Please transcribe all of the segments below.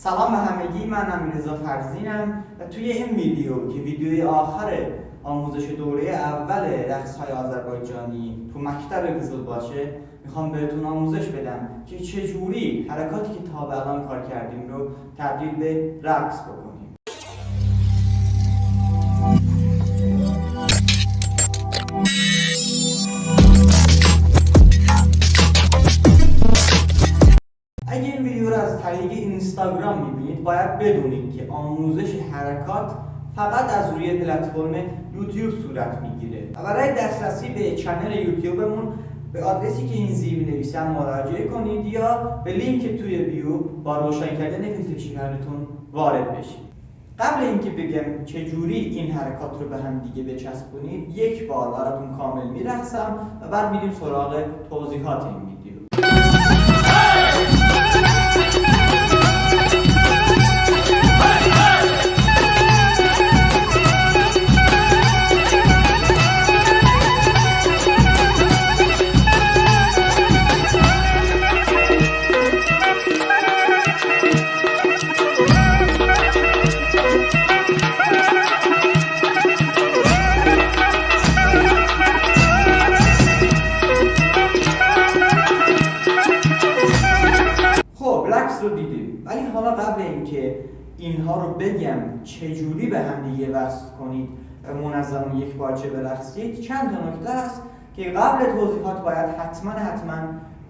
سلام به همگی، من امیررضا فرزینم و توی این ویدیو که ویدیوی آخر آموزش دوره اول رقص‌های آذربایجانی تو مکتب قزلباشه میخوام بهتون آموزش بدم که چجوری حرکاتی که تا به الان کار کردیم رو تبدیل به رقص بکنیم. اگه این ویدیو رو از طریق اینستاگرام میبینید باید بدونید که آموزش حرکات فقط از روی پلتفرم یوتیوب صورت میگیره و برای دسترسی به کانال یوتیوبمون به آدرسی که این زیر می‌نویسم مراجعه کنید یا به لینک توی بیو با روشن کردن فیلتر شکرتون وارد بشید. قبل اینکه بگم چجوری این حرکات رو به هم دیگه بچسبونید یک بار براتون کامل میرقصم و بعد میریم سراغ توضیحات این ویدیو. رو دیدیم، ولی حالا قبل اینکه اینها رو بگم چجوری به هم دیگه وصل کنید و منظم یک پارچه برقصید، چند تا نکته هست که قبل توضیحات باید حتما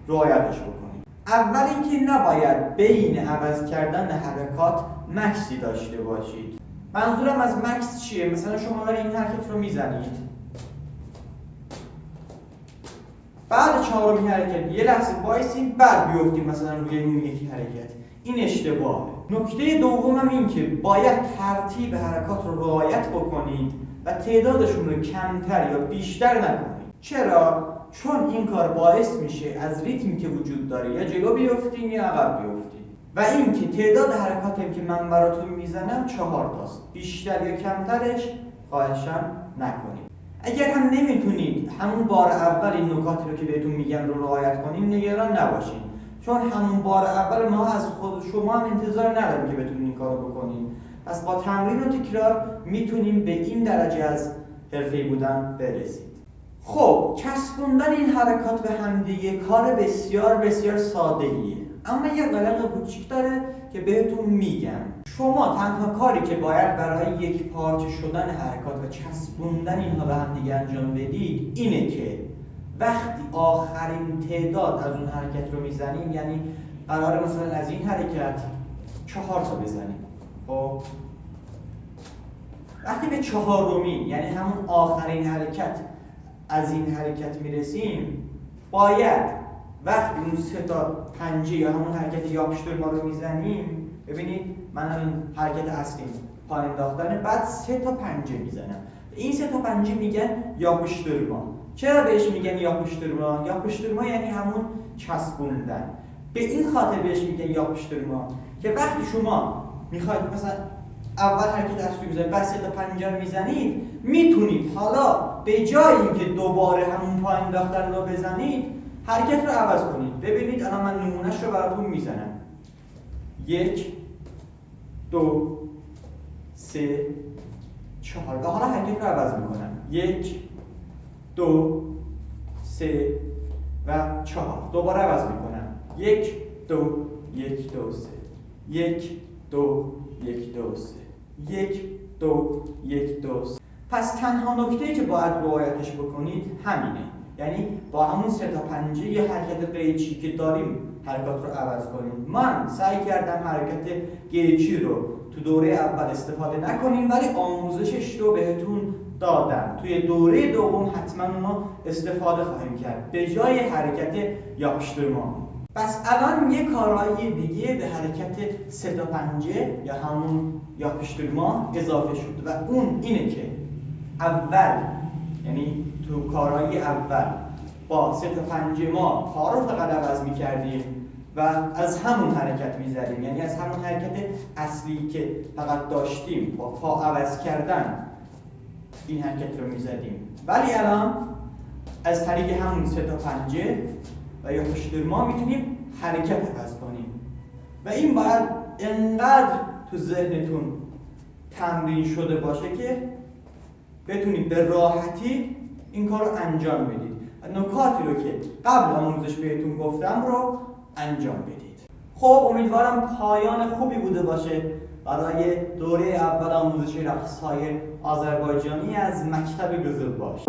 رعایتش بکنید. اول اینکه نباید بین عوض کردن حرکات مکسی داشته باشید. منظورم از مکس چیه؟ مثلا شما دارید این حرکت رو میزنید، بعد چهارمین حرکت یه لحظه وایسید بعد بیفتید مثلا روی اون یکی حرکت. این اشتباهه. نکته دومم این که باید ترتیب حرکات رو رعایت بکنید و تعدادشون رو کمتر یا بیشتر نکنید. چرا؟ چون این کار باعث میشه از ریتمی که وجود داره یا جلو بیفتید یا عقب بیفتید. و این که تعداد حرکاتی که من براتون میزنم 4 تاست. بیشتر یا کمترش خواهشاً نکنید. اگر هم نمیتونید همون بار اول این نکاتی رو که بهتون میگم رو رعایت کنید نگران نباشید، چون همون بار اول ما از خود شما هم انتظار نداریم که بتونید این کار رو بکنید. پس با تمرین و تکرار میتونیم به این درجه از حرفه‌ای بودن برسید. خب چسبوندن این حرکات به همدیگه کار بسیار ساده‌ایه، اما یه قلق کوچیک داره که بهتون میگم. شما تنها کاری که باید برای یک پارچه شدن حرکات و چسبوندن اینها به هم دیگه انجام بدید اینه که وقتی آخرین تعداد از اون حرکت رو میزنیم، یعنی قراره مثلا از این حرکت 4 تا بزنیم، خب وقتی به 4مین یعنی همون آخرین حرکت از این حرکت میرسیم، باید وقتی اون 3 تا پنجه یا همون حرکت یاپشتر ما رو میزنیم، ببینید من الان حرکت اصلی پا انداختن، بعد 3 تا پنجه میزنم. این 3 تا پنجه میگن یاپشترما. چرا بهش میگن یاپشترما؟ یاپشترما یعنی همون چسبوندن. به این خاطر بهش میگن یاپشترما که وقتی شما میخواید مثلا اول حرکت اصلی بزنید بعد 3 تا پنجه رو میزنید، میتونید حالا به جای اینکه دوباره همون پا انداختن رو بزنید حرکت رو عوض کنید. ببینید الان من نمونهش رو براتون میزنم. 1 2 3 4 و حالا حرکت رو عوض میکنم. 1 2 3 و 4 دوباره عوض میکنم. 1 2 1 2 3 1 2 1 2 3 1 2 1 2 3. پس تنها نکته‌ای که باید رعایتش بکنید همینه، یعنی با همون 3 تا پنجه یه حرکت قیچی که داریم حرکات رو عوض کنیم. من سعی کردم حرکت قیچی رو تو دوره اول استفاده نکنیم، ولی آموزشش رو بهتون دادم. توی دوره دوم حتما اونو استفاده خواهیم کرد به جای حرکت یاپشترما. پس الان یه کارایی دیگه به حرکت 3 تا پنجه یا همون یاپشترما اضافه شد و اون اینه که اول، یعنی تو کارهای اول با 3 تا پنجه ما پا رو فقط عوض می‌کردیم و از همون حرکت می‌زدیم، یعنی از همون حرکت اصلی که فقط داشتیم با پا عوض کردن این حرکت رو می‌زدیم. ولی الان از طریق همون 3 تا پنجه و یاپشترما میتونیم حرکت عوض کنیم و این باید انقدر تو ذهنتون تمرین شده باشه که بتونید به راحتی این کار رو انجام بدید. نکاتی رو که قبل آموزش بهتون گفتم رو انجام بدید. خب امیدوارم پایان خوبی بوده باشه برای دوره اول آموزش رقص‌های آذربایجانی از مکتب قزلباش.